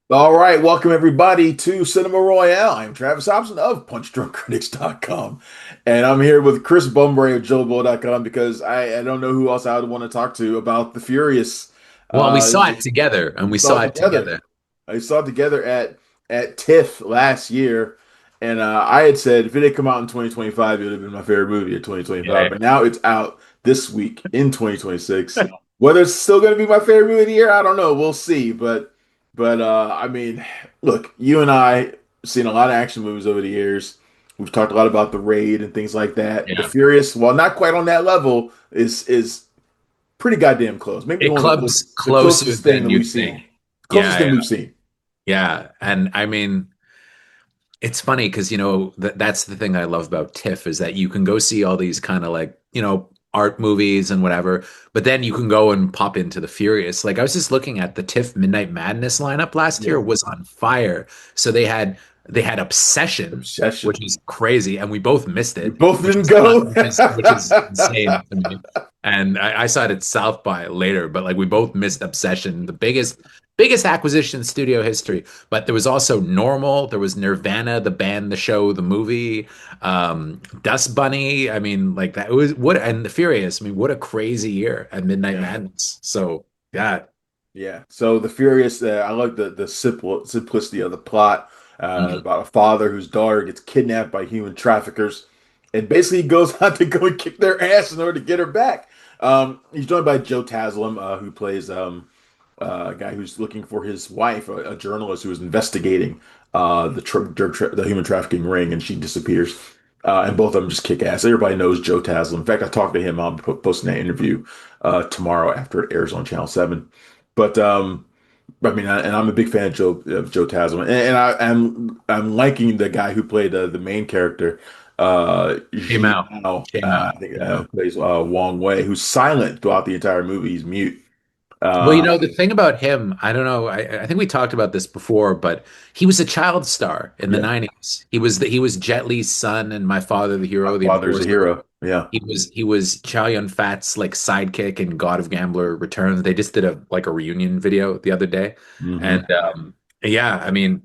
All right, welcome everybody to Cinema Royale. I'm Travis Hopson of PunchDrunkCritics.com, and I'm here with Chris Bumbray of JoeBull.com because I don't know who else I would want to talk to about The Furious. Well, we Uh, saw it together, and we we saw saw it it together. together. I saw it together at TIFF last year, and I had said if it had come out in 2025, it would have been my favorite movie of 2025. Yeah. But now it's out this week in 2026. Whether it's still going to be my favorite movie of the year, I don't know. We'll see. But I mean, look, you and I seen a lot of action movies over the years. We've talked a lot about The Raid and things like that. The Yeah. Furious, while not quite on that level, is pretty goddamn close. Maybe It one of clubs the closer closest thing than that we've you'd think. seen. Closest Yeah, thing yeah, we've seen. yeah. And I mean, it's funny because that's the thing I love about TIFF is that you can go see all these kind of like art movies and whatever, but then you can go and pop into the Furious. Like I was just looking at the TIFF Midnight Madness lineup last year Yeah. was on fire. So they had Obsession, which Obsession. is crazy, and we both missed We it, both which didn't is go. which is insane to me. And I saw it at South by later, but like we both missed Obsession, the biggest acquisition in studio history. But there was also Normal, there was Nirvana, the band, the show, the movie, Dust Bunny. I mean, like that it was what and the Furious. I mean, what a crazy year at Midnight Yeah. Madness. So yeah. Yeah. So the Furious, I like the simplicity of the plot Mhm. about a father whose daughter gets kidnapped by human traffickers, and basically goes out to go and kick their ass in order to get her back. He's joined by Joe Taslim, who plays a guy who's looking for his wife, a journalist who is investigating the human trafficking ring, and she disappears. And both of them just kick ass. Everybody knows Joe Taslim. In fact, I talked to him. I'll be posting that interview tomorrow after it airs on Channel 7. But I mean, and I'm a big fan of Joe Taslim, and I'm liking the guy who played the main character, Hey Xie Mao. Miao. Hey Mao. I think Yeah. plays Wang Wei, who's silent throughout the entire movie. He's mute. Well, Uh, the thing about him, I don't know. I think we talked about this before, but he was a child star in the yeah, 90s. He was Jet Li's son and My Father the my Hero, The father's a Enforcer. hero. Yeah. He was Chow Yun Fat's like sidekick in God of Gambler Returns. They just did a reunion video the other day. Hmm. And yeah, I mean,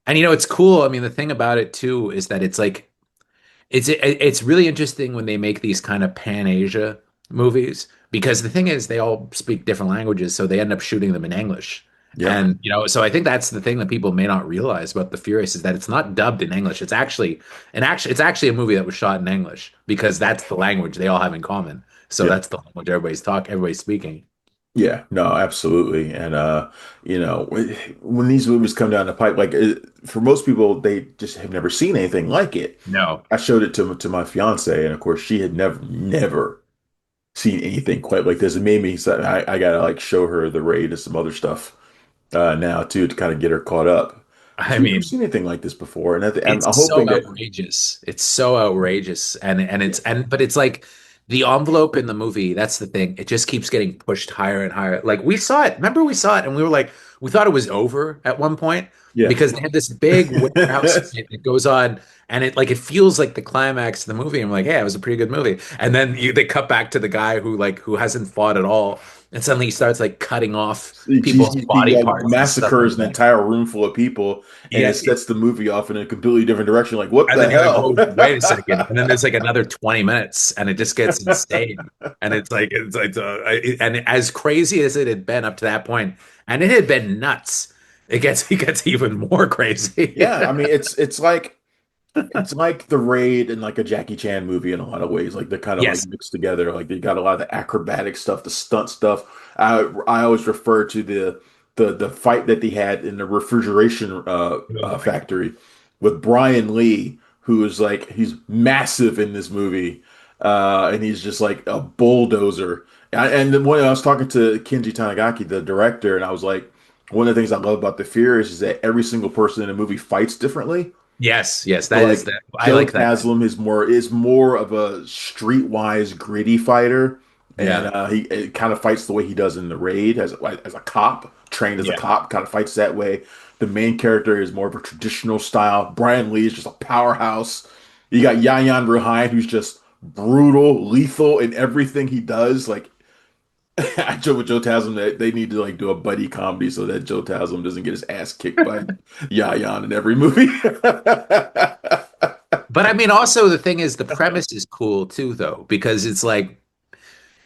and it's cool. I mean, the thing about it too is that it's like it's really interesting when they make these kind of Pan-Asia movies because the thing is they all speak different languages, so they end up shooting them in English. Yep. And so I think that's the thing that people may not realize about The Furious is that it's not dubbed in English. It's actually a movie that was shot in English because that's the language they all have in common. So Yeah. that's the language everybody's speaking. Yeah. No, absolutely. And when these movies come down the pipe, like for most people, they just have never seen anything like it. No. I showed it to my fiance, and of course, she had never seen anything quite like this. It made me so I gotta like show her the raid and some other stuff now too to kind of get her caught up. I She's never mean, seen anything like this before, and I'm it's so hoping that outrageous. It's so outrageous. And yeah, but it's like the envelope in the movie, that's the thing. It just keeps getting pushed higher and higher. Like we saw it. Remember we saw it and we were like, we thought it was over at one point yeah. because they had this big warehouse fight that goes on and it feels like the climax of the movie. I'm like, yeah, it was a pretty good movie. And then they cut back to the guy who hasn't fought at all. And suddenly he starts like cutting off people's He body parts and stuff like massacres an that. entire room full of people, and it Yeah, sets the movie off in a completely different direction. Like, what and the then you're like, oh, hell? wait a second. And then there's like another 20 minutes and it just gets insane. And and as crazy as it had been up to that point, and it had been nuts, it gets even more crazy. Yeah, I mean, it's like the raid and like a Jackie Chan movie in a lot of ways. Like they're kind of like Yes. mixed together. Like they got a lot of the acrobatic stuff, the stunt stuff. I always refer to the fight that they had in the refrigeration Oh my God. factory with Brian Lee, who is like he's massive in this movie, and he's just like a bulldozer. And then when I was talking to Kenji Tanigaki, the director, and I was like, one of the things I love about The Furious is that every single person in the movie fights differently. Yes, yes, So that is like that. I Joe like that. Taslim is more of a streetwise gritty fighter, and Yeah. he kind of fights the way he does in the raid as a cop, trained as a Yeah. cop, kind of fights that way. The main character is more of a traditional style. Brian Lee is just a powerhouse. You got Yayan Ruhian, who's just brutal, lethal in everything he does. Like I joke with Joe Taslim that they need to like do a buddy comedy so that Joe Taslim doesn't get his ass kicked by Yayan in every movie. But I mean, also the thing is, the premise is cool too, though, because it's like,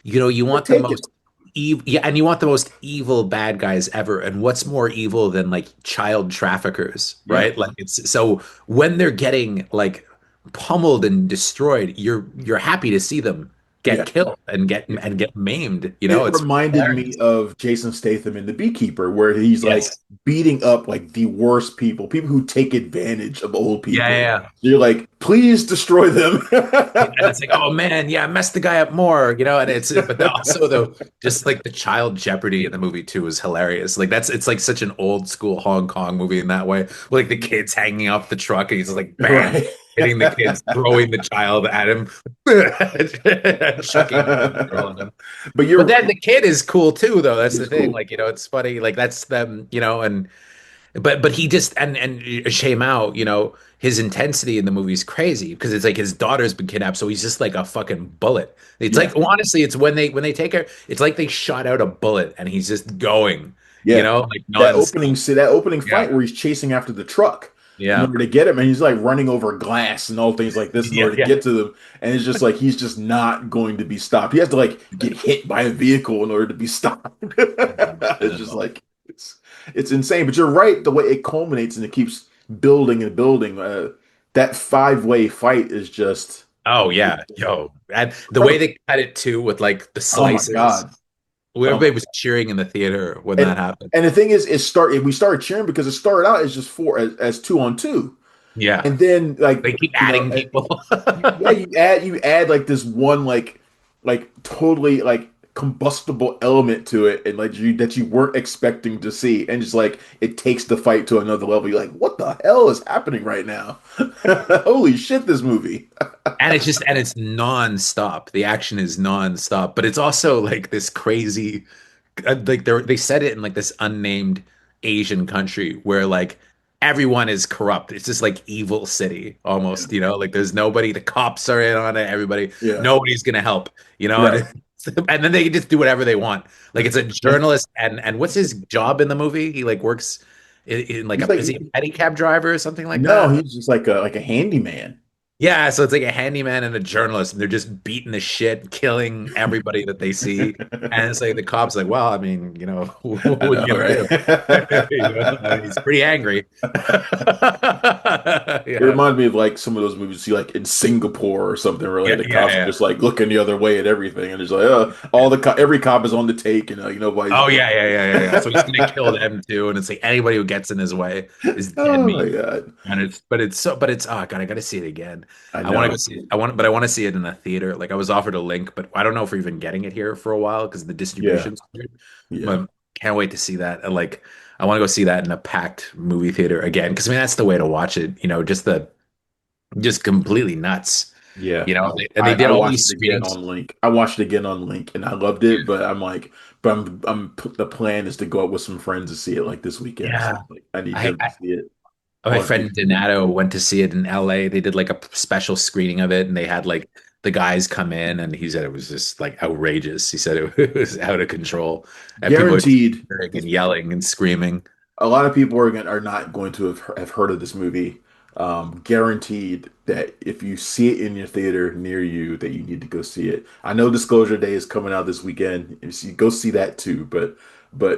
you They're want the taken. most evil, yeah, and you want the most evil bad guys ever. And what's more evil than like child traffickers, Yeah, right? Like it's so when they're getting like pummeled and destroyed, you're happy to see them get yeah. killed and get maimed. It It's reminded me hilarious. of Jason Statham in The Beekeeper, where he's like Yes. beating up like the worst people, people who take advantage of old Yeah, yeah, people. yeah. You're like, please destroy them. And it's like, oh man, yeah, mess the guy up more, and but also though, just like the child jeopardy in the movie too is hilarious. Like it's like such an old school Hong Kong movie in that way. Like the kids hanging off the truck and he's just like bam, Right. hitting the kids, throwing the child at him, chucking the girl at him. But But you're then the kid is cool too, though. That's the it's thing. cool. Like, it's funny. Like that's them, and but he just and Xie Miao, his intensity in the movie is crazy because it's like his daughter's been kidnapped, so he's just like a fucking bullet. It's like Yeah. well, honestly, it's when they take her, it's like they shot out a bullet and he's just going, Yeah. like nonstop. That opening Yeah, fight where he's chasing after the truck in yeah, order to get him, and he's like running over glass and all things like this in yeah, order to yeah. get to them. And it's just like he's just not going to be stopped. He has to like get hit by a vehicle in order to be stopped. I It's don't just know. like it's insane. But you're right, the way it culminates and it keeps building and building. That five-way fight is just Oh yeah, yo, and the way incredible. they cut it too with like the Oh my slicers, God. Oh everybody was cheering in the theater when that And happened. and the thing is, we started cheering because it started out as just four as two on two, Yeah, and then like they keep adding people. you add like this one like totally like combustible element to it, and like you weren't expecting to see, and just like it takes the fight to another level. You're like, what the hell is happening right now? Holy shit, this movie. And it's non-stop. The action is non-stop, but it's also like this crazy like they said it in like this unnamed Asian country where like everyone is corrupt. It's just like evil city Yeah, almost, like there's nobody, the cops are in on it, everybody, yeah, nobody's gonna help, and right. and then they can just do whatever they want. Like it's a journalist and what's his job in the movie? He like works in like He's is he like a pedicab driver or something like no, that? he's just like a handyman. Yeah, so it's like a handyman and a journalist, and they're just beating the shit, killing everybody that they see. And it's like the cops like, well, I mean, what I are know, you gonna do? right? I mean, he's pretty angry. It Yeah. reminded me of like some of those movies you see like in Singapore or something where like Yeah, the yeah, cops are yeah. just like looking the other way at everything and it's like every cop is on the take and nobody's Oh yeah, yeah, yeah, yeah, yeah. So he's gonna kill them too, and it's like anybody who gets in his way is dead oh my meat. God. And but it's oh god, I gotta see it again. I I want to go know. see it. But I want to see it in a theater. Like I was offered a link, but I don't know if we're even getting it here for a while because the Yeah. distribution's weird. Yeah. But can't wait to see that. And like I want to go see that in a packed movie theater again because I mean that's the way to watch it. Just completely nuts. Yeah. And they I did all watched these it again screenings. on Link. I watched it again on Link and I loved it, but I'm like, but the plan is to go out with some friends to see it like this weekend. So Yeah. like, I need I, them to see it My on friend HBO. Donato went to see it in LA. They did like a special screening of it, and they had like the guys come in, and he said it was just like outrageous. He said it was out of control, and people were Guaranteed. cheering and yelling and screaming. A lot of people are not going to have heard of this movie. Guaranteed that if you see it in your theater near you, that you need to go see it. I know Disclosure Day is coming out this weekend. If you go see that too, but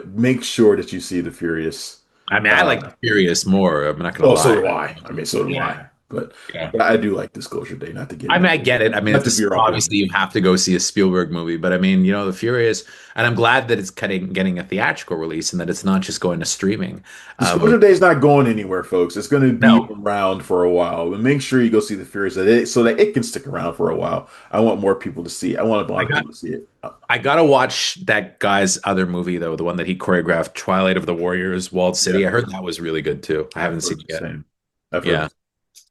make sure that you see The Furious. I mean, I like Uh, the Furious more. I'm not gonna oh, so lie. do I. I mean, so do Yeah, I. But yeah. but I do like Disclosure Day. Not to get I mean, into I get it. I mean, not if to this veer off into obviously you have to go see a Spielberg movie, but I mean, the Furious, and I'm glad that it's getting a theatrical release and that it's not just going to streaming. Disclosure Day is not going anywhere, folks. It's going to be No, around for a while. But make sure you go see The Furious so that it can stick around for a while. I want more people to see it. I want a I lot of got people to see it. I gotta watch that guy's other movie though, the one that he choreographed, Twilight of the Warriors, Walled Yeah, City. I heard that was really good too. I haven't I've seen heard it the yet. same. I've heard Yeah. the same.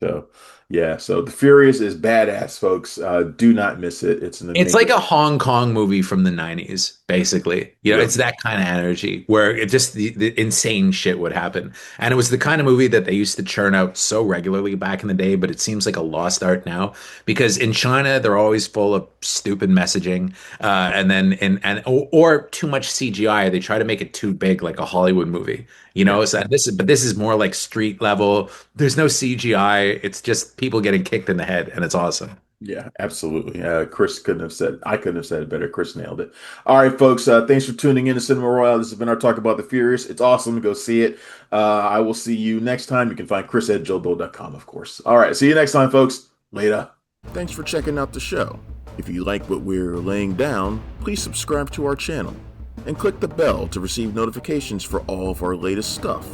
So Yeah, so The Furious is badass, folks. Do not miss it. It's an It's amazing. like a Hong Kong movie from the 90s, basically. You know, Yep. it's that kind of energy where it just the insane shit would happen. And it was the kind of movie that they used to churn out so regularly back in the day, but it seems like a lost art now because in China they're always full of stupid messaging, and then or too much CGI. They try to make it too big, like a Hollywood movie. You Yeah. know, so this is more like street level. There's no CGI. It's just people getting kicked in the head, and it's awesome. Yeah, absolutely. I couldn't have said it better. Chris nailed it. All right, folks. Thanks for tuning in to Cinema Royale. This has been our talk about The Furious. It's awesome. Go see it. I will see you next time. You can find Chris at joebull.com, of course. All right. See you next time, folks. Later. Thanks for checking out the show. If you like what we're laying down, please subscribe to our channel and click the bell to receive notifications for all of our latest stuff.